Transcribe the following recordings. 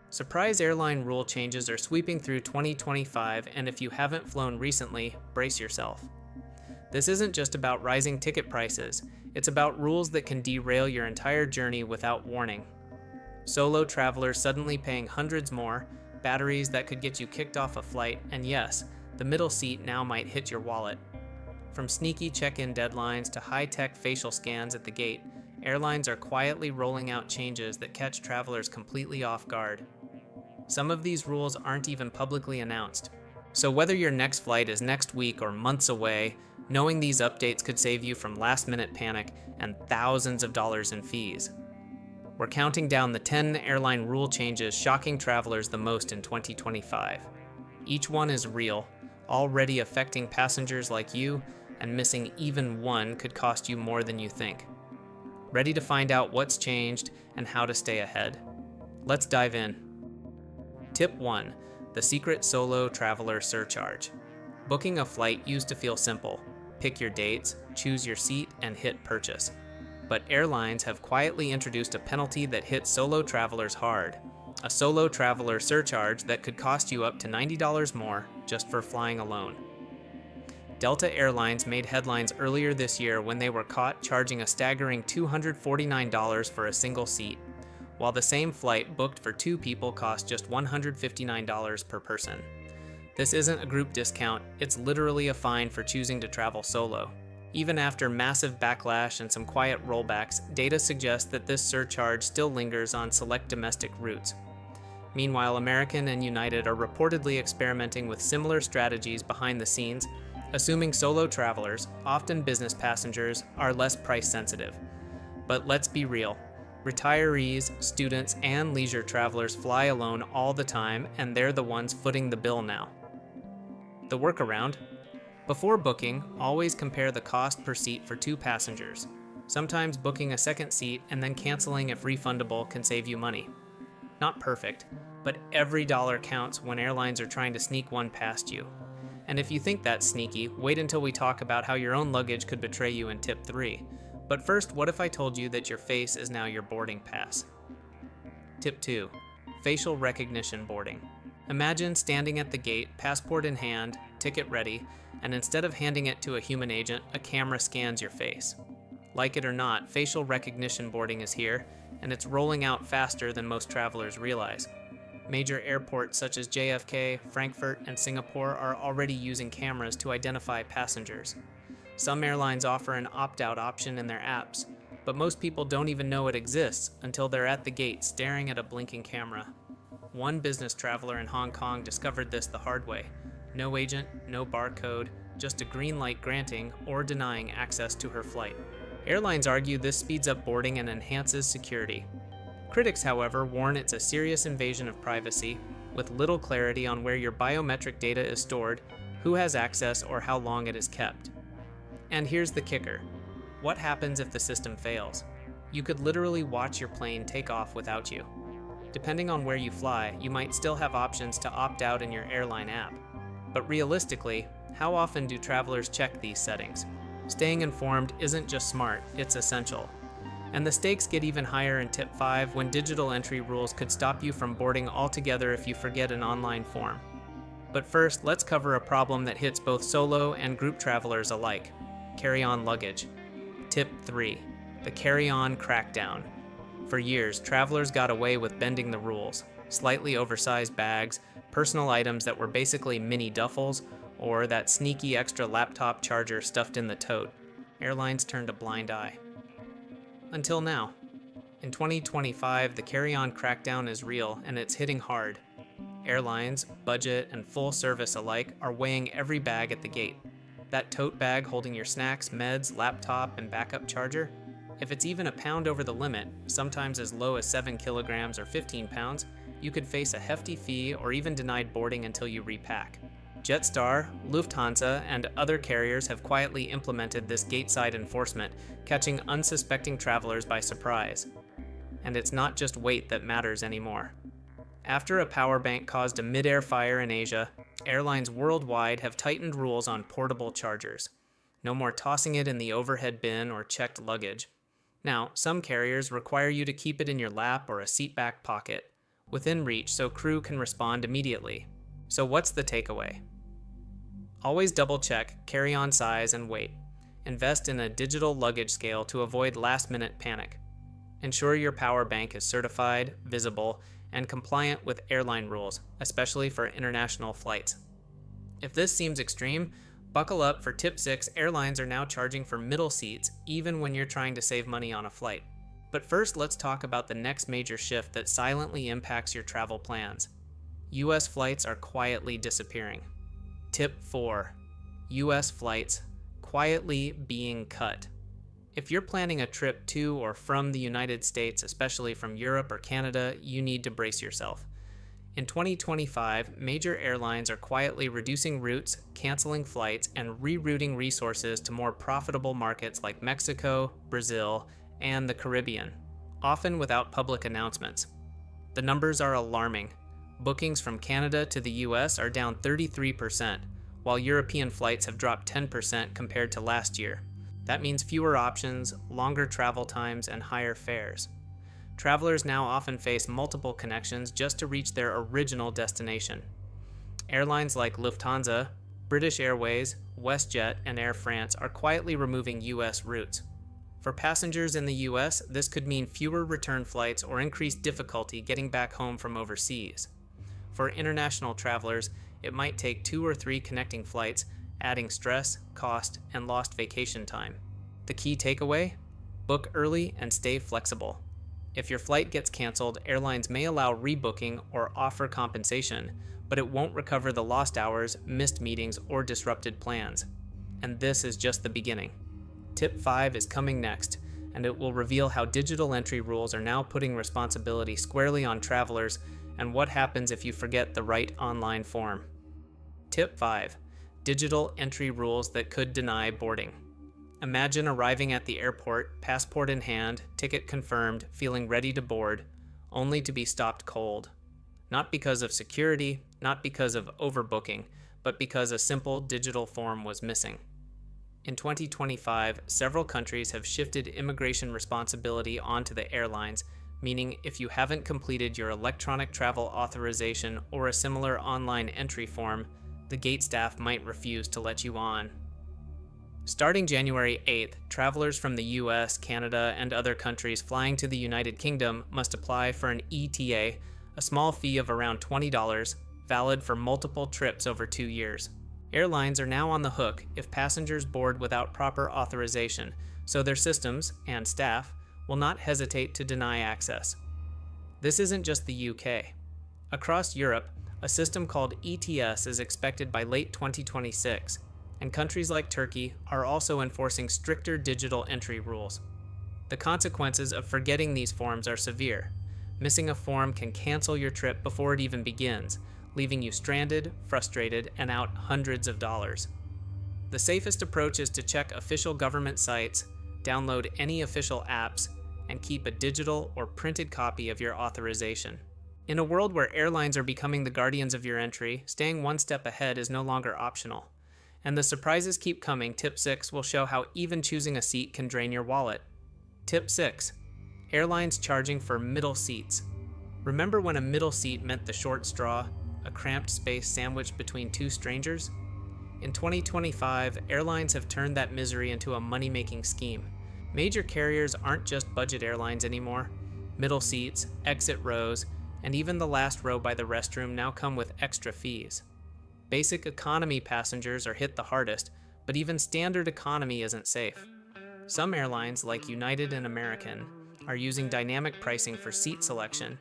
Surprise airline rule changes are sweeping through 2025, and if you haven't flown recently, brace yourself. This isn't just about rising ticket prices, it's about rules that can derail your entire journey without warning. Solo travelers suddenly paying hundreds more, batteries that could get you kicked off a flight, and yes, the middle seat now might hit your wallet. From sneaky check-in deadlines to high-tech facial scans at the gate, airlines are quietly rolling out changes that catch travelers completely off guard. Some of these rules aren't even publicly announced. So whether your next flight is next week or months away, knowing these updates could save you from last-minute panic and thousands of dollars in fees. We're counting down the 10 airline rule changes shocking travelers the most in 2025. Each one is real, already affecting passengers like you, and missing even one could cost you more than you think. Ready to find out what's changed and how to stay ahead? Let's dive in. Tip 1. The secret solo traveler surcharge. Booking a flight used to feel simple. Pick your dates, choose your seat, and hit purchase. But airlines have quietly introduced a penalty that hits solo travelers hard. A solo traveler surcharge that could cost you up to $90 more just for flying alone. Delta Airlines made headlines earlier this year when they were caught charging a staggering $249 for a single seat, while the same flight booked for two people cost just $159 per person. This isn't a group discount, it's literally a fine for choosing to travel solo. Even after massive backlash and some quiet rollbacks, data suggests that this surcharge still lingers on select domestic routes. Meanwhile, American and United are reportedly experimenting with similar strategies behind the scenes, assuming solo travelers, often business passengers, are less price sensitive. But let's be real. Retirees, students, and leisure travelers fly alone all the time, and they're the ones footing the bill now. The workaround? Before booking, always compare the cost per seat for two passengers. Sometimes booking a second seat and then canceling if refundable can save you money. Not perfect, but every dollar counts when airlines are trying to sneak one past you. And if you think that's sneaky, wait until we talk about how your own luggage could betray you in tip 3. But first, what if I told you that your face is now your boarding pass? Tip 2. Facial recognition boarding. Imagine standing at the gate, passport in hand, ticket ready, and instead of handing it to a human agent, a camera scans your face. Like it or not, facial recognition boarding is here, and it's rolling out faster than most travelers realize. Major airports such as JFK, Frankfurt, and Singapore are already using cameras to identify passengers. Some airlines offer an opt-out option in their apps, but most people don't even know it exists until they're at the gate staring at a blinking camera. One business traveler in Hong Kong discovered this the hard way. No agent, no barcode, just a green light granting or denying access to her flight. Airlines argue this speeds up boarding and enhances security. Critics, however, warn it's a serious invasion of privacy, with little clarity on where your biometric data is stored, who has access, or how long it is kept. And here's the kicker. What happens if the system fails? You could literally watch your plane take off without you. Depending on where you fly, you might still have options to opt out in your airline app. But realistically, how often do travelers check these settings? Staying informed isn't just smart, it's essential. And the stakes get even higher in tip 5 when digital entry rules could stop you from boarding altogether if you forget an online form. But first, let's cover a problem that hits both solo and group travelers alike. Carry-on luggage. Tip 3. The carry-on crackdown. For years, travelers got away with bending the rules. Slightly oversized bags, personal items that were basically mini duffels, or that sneaky extra laptop charger stuffed in the tote. Airlines turned a blind eye. Until now. In 2025, the carry-on crackdown is real, and it's hitting hard. Airlines, budget, and full service alike are weighing every bag at the gate. That tote bag holding your snacks, meds, laptop, and backup charger? If it's even a pound over the limit, sometimes as low as 7 kilograms or 15 pounds, you could face a hefty fee or even denied boarding until you repack. Jetstar, Lufthansa, and other carriers have quietly implemented this gateside enforcement, catching unsuspecting travelers by surprise. And it's not just weight that matters anymore. After a power bank caused a mid-air fire in Asia, airlines worldwide have tightened rules on portable chargers. No more tossing it in the overhead bin or checked luggage. Now, some carriers require you to keep it in your lap or a seat back pocket, within reach so crew can respond immediately. So what's the takeaway? Always double check carry-on size and weight. Invest in a digital luggage scale to avoid last-minute panic. Ensure your power bank is certified, visible, and compliant with airline rules, especially for international flights. If this seems extreme, buckle up for tip 6. Airlines are now charging for middle seats even when you're trying to save money on a flight. But first, let's talk about the next major shift that silently impacts your travel plans. US flights are quietly disappearing. Tip 4. US flights quietly being cut. If you're planning a trip to or from the United States, especially from Europe or Canada, you need to brace yourself. In 2025, major airlines are quietly reducing routes, canceling flights, and rerouting resources to more profitable markets like Mexico, Brazil, and the Caribbean, often without public announcements. The numbers are alarming. Bookings from Canada to the US are down 33%, while European flights have dropped 10% compared to last year. That means fewer options, longer travel times, and higher fares. Travelers now often face multiple connections just to reach their original destination. Airlines like Lufthansa, British Airways, WestJet, and Air France are quietly removing US routes. For passengers in the US, this could mean fewer return flights or increased difficulty getting back home from overseas. For international travelers, it might take 2 or 3 connecting flights, adding stress, cost, and lost vacation time. The key takeaway? Book early and stay flexible. If your flight gets canceled, airlines may allow rebooking or offer compensation, but it won't recover the lost hours, missed meetings, or disrupted plans. And this is just the beginning. Tip 5 is coming next, and it will reveal how digital entry rules are now putting responsibility squarely on travelers and what happens if you forget the right online form. Tip 5. Digital entry rules that could deny boarding. Imagine arriving at the airport, passport in hand, ticket confirmed, feeling ready to board, only to be stopped cold. Not because of security, not because of overbooking, but because a simple digital form was missing. In 2025, several countries have shifted immigration responsibility onto the airlines, meaning if you haven't completed your electronic travel authorization or a similar online entry form, the gate staff might refuse to let you on. Starting January 8th, travelers from the US, Canada, and other countries flying to the United Kingdom must apply for an ETA, a small fee of around $20, valid for multiple trips over 2 years. Airlines are now on the hook if passengers board without proper authorization, so their systems and staff will not hesitate to deny access. This isn't just the UK. Across Europe, a system called ETS is expected by late 2026, and countries like Turkey are also enforcing stricter digital entry rules. The consequences of forgetting these forms are severe. Missing a form can cancel your trip before it even begins, leaving you stranded, frustrated, and out hundreds of dollars. The safest approach is to check official government sites, download any official apps, and keep a digital or printed copy of your authorization. In a world where airlines are becoming the guardians of your entry, staying one step ahead is no longer optional. And the surprises keep coming. Tip 6 will show how even choosing a seat can drain your wallet. Tip 6. Airlines charging for middle seats. Remember when a middle seat meant the short straw, a cramped space sandwiched between two strangers? In 2025, airlines have turned that misery into a money-making scheme. Major carriers aren't just budget airlines anymore. Middle seats, exit rows, and even the last row by the restroom now come with extra fees. Basic economy passengers are hit the hardest, but even standard economy isn't safe. Some airlines, like United and American, are using dynamic pricing for seat selection,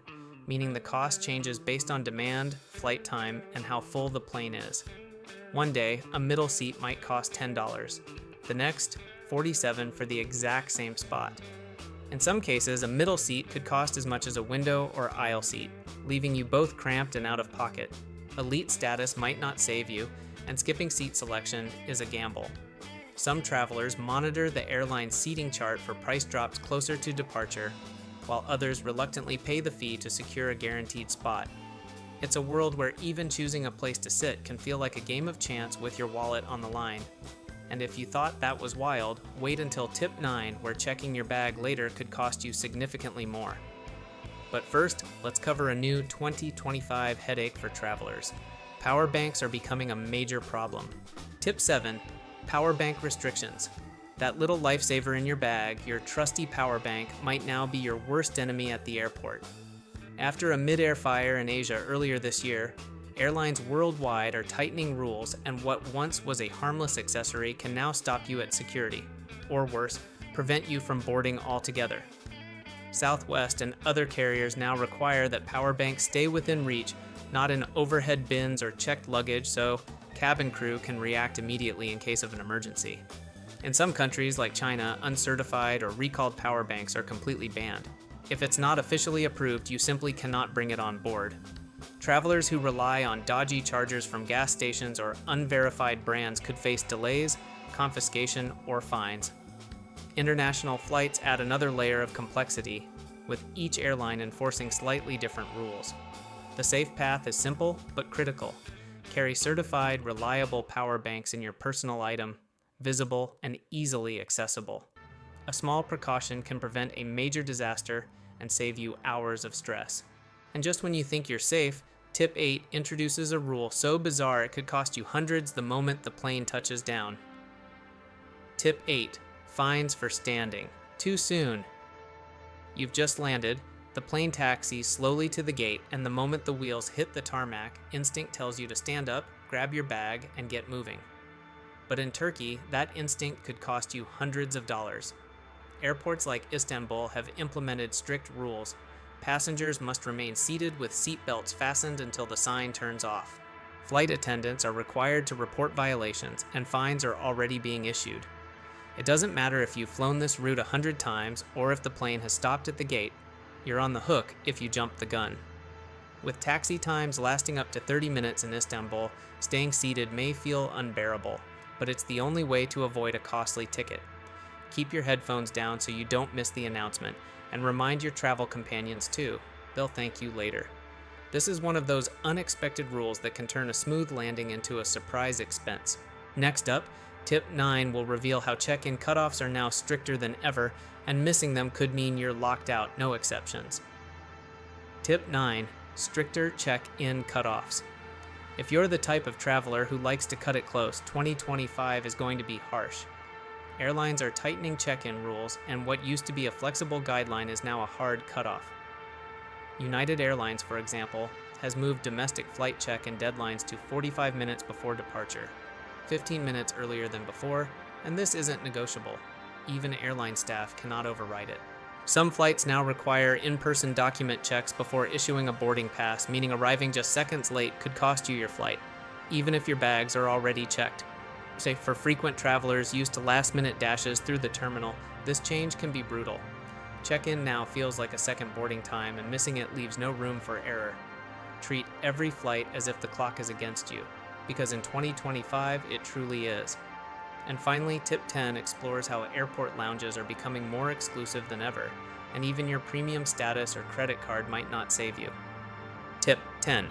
meaning the cost changes based on demand, flight time, and how full the plane is. One day, a middle seat might cost $10. The next, $47 for the exact same spot. In some cases, a middle seat could cost as much as a window or aisle seat, leaving you both cramped and out of pocket. Elite status might not save you, and skipping seat selection is a gamble. Some travelers monitor the airline seating chart for price drops closer to departure, while others reluctantly pay the fee to secure a guaranteed spot. It's a world where even choosing a place to sit can feel like a game of chance with your wallet on the line. And if you thought that was wild, wait until tip 9, where checking your bag later could cost you significantly more. But first, let's cover a new 2025 headache for travelers. Power banks are becoming a major problem. Tip 7. Power bank restrictions. That little lifesaver in your bag, your trusty power bank, might now be your worst enemy at the airport. After a mid-air fire in Asia earlier this year, airlines worldwide are tightening rules, and what once was a harmless accessory can now stop you at security, or worse, prevent you from boarding altogether. Southwest and other carriers now require that power banks stay within reach, not in overhead bins or checked luggage, so cabin crew can react immediately in case of an emergency. In some countries, like China, uncertified or recalled power banks are completely banned. If it's not officially approved, you simply cannot bring it on board. Travelers who rely on dodgy chargers from gas stations or unverified brands could face delays, confiscation, or fines. International flights add another layer of complexity, with each airline enforcing slightly different rules. The safe path is simple but critical. Carry certified, reliable power banks in your personal item, visible and easily accessible. A small precaution can prevent a major disaster and save you hours of stress. And just when you think you're safe, Tip 8 introduces a rule so bizarre it could cost you hundreds the moment the plane touches down. Tip 8. Fines for standing. Too soon. You've just landed, the plane taxis slowly to the gate, and the moment the wheels hit the tarmac, instinct tells you to stand up, grab your bag, and get moving. But in Turkey, that instinct could cost you hundreds of dollars. Airports like Istanbul have implemented strict rules. Passengers must remain seated with seat belts fastened until the sign turns off. Flight attendants are required to report violations, and fines are already being issued. It doesn't matter if you've flown this route 100 times or if the plane has stopped at the gate, you're on the hook if you jump the gun. With taxi times lasting up to 30 minutes in Istanbul, staying seated may feel unbearable, but it's the only way to avoid a costly ticket. Keep your headphones down so you don't miss the announcement, and remind your travel companions too. They'll thank you later. This is one of those unexpected rules that can turn a smooth landing into a surprise expense. Next up, Tip 9 will reveal how check-in cutoffs are now stricter than ever, and missing them could mean you're locked out, no exceptions. Tip 9. Stricter check-in cutoffs. If you're the type of traveler who likes to cut it close, 2025 is going to be harsh. Airlines are tightening check-in rules, and what used to be a flexible guideline is now a hard cutoff. United Airlines, for example, has moved domestic flight check-in deadlines to 45 minutes before departure, 15 minutes earlier than before, and this isn't negotiable. Even airline staff cannot override it. Some flights now require in-person document checks before issuing a boarding pass, meaning arriving just seconds late could cost you your flight, even if your bags are already checked. Say for frequent travelers used to last-minute dashes through the terminal, this change can be brutal. Check-in now feels like a second boarding time, and missing it leaves no room for error. Treat every flight as if the clock is against you, because in 2025 it truly is. And finally, Tip 10 explores how airport lounges are becoming more exclusive than ever, and even your premium status or credit card might not save you. Tip 10.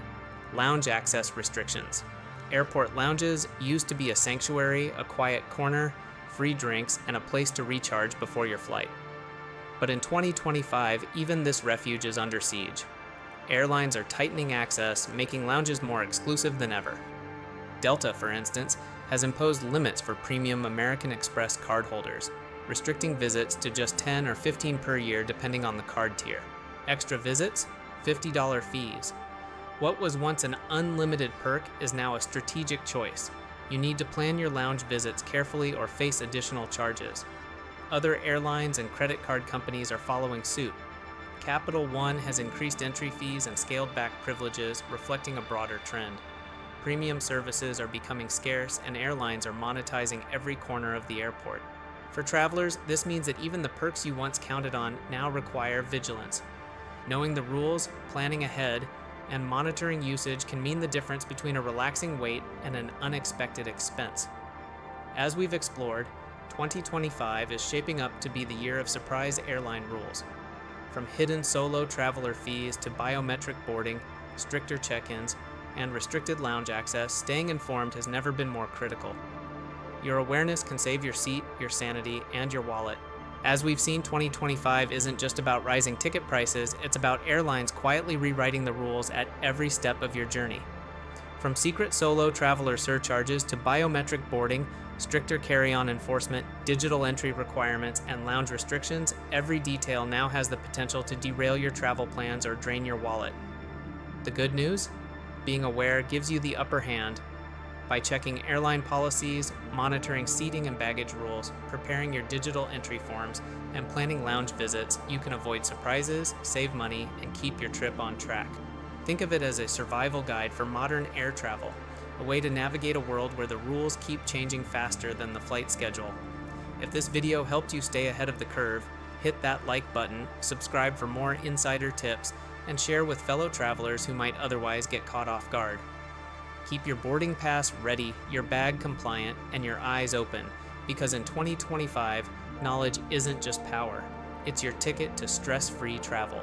Lounge access restrictions. Airport lounges used to be a sanctuary, a quiet corner, free drinks, and a place to recharge before your flight. But in 2025, even this refuge is under siege. Airlines are tightening access, making lounges more exclusive than ever. Delta, for instance, has imposed limits for premium American Express cardholders, restricting visits to just 10 or 15 per year depending on the card tier. Extra visits? $50 fees. What was once an unlimited perk is now a strategic choice. You need to plan your lounge visits carefully or face additional charges. Other airlines and credit card companies are following suit. Capital One has increased entry fees and scaled back privileges, reflecting a broader trend. Premium services are becoming scarce, and airlines are monetizing every corner of the airport. For travelers, this means that even the perks you once counted on now require vigilance. Knowing the rules, planning ahead, and monitoring usage can mean the difference between a relaxing wait and an unexpected expense. As we've explored, 2025 is shaping up to be the year of surprise airline rules. From hidden solo traveler fees to biometric boarding, stricter check-ins, and restricted lounge access, staying informed has never been more critical. Your awareness can save your seat, your sanity, and your wallet. As we've seen, 2025 isn't just about rising ticket prices, it's about airlines quietly rewriting the rules at every step of your journey. From secret solo traveler surcharges to biometric boarding, stricter carry-on enforcement, digital entry requirements, and lounge restrictions, every detail now has the potential to derail your travel plans or drain your wallet. The good news? Being aware gives you the upper hand. By checking airline policies, monitoring seating and baggage rules, preparing your digital entry forms, and planning lounge visits, you can avoid surprises, save money, and keep your trip on track. Think of it as a survival guide for modern air travel, a way to navigate a world where the rules keep changing faster than the flight schedule. If this video helped you stay ahead of the curve, hit that like button, subscribe for more insider tips, and share with fellow travelers who might otherwise get caught off guard. Keep your boarding pass ready, your bag compliant, and your eyes open, because in 2025, knowledge isn't just power, it's your ticket to stress-free travel.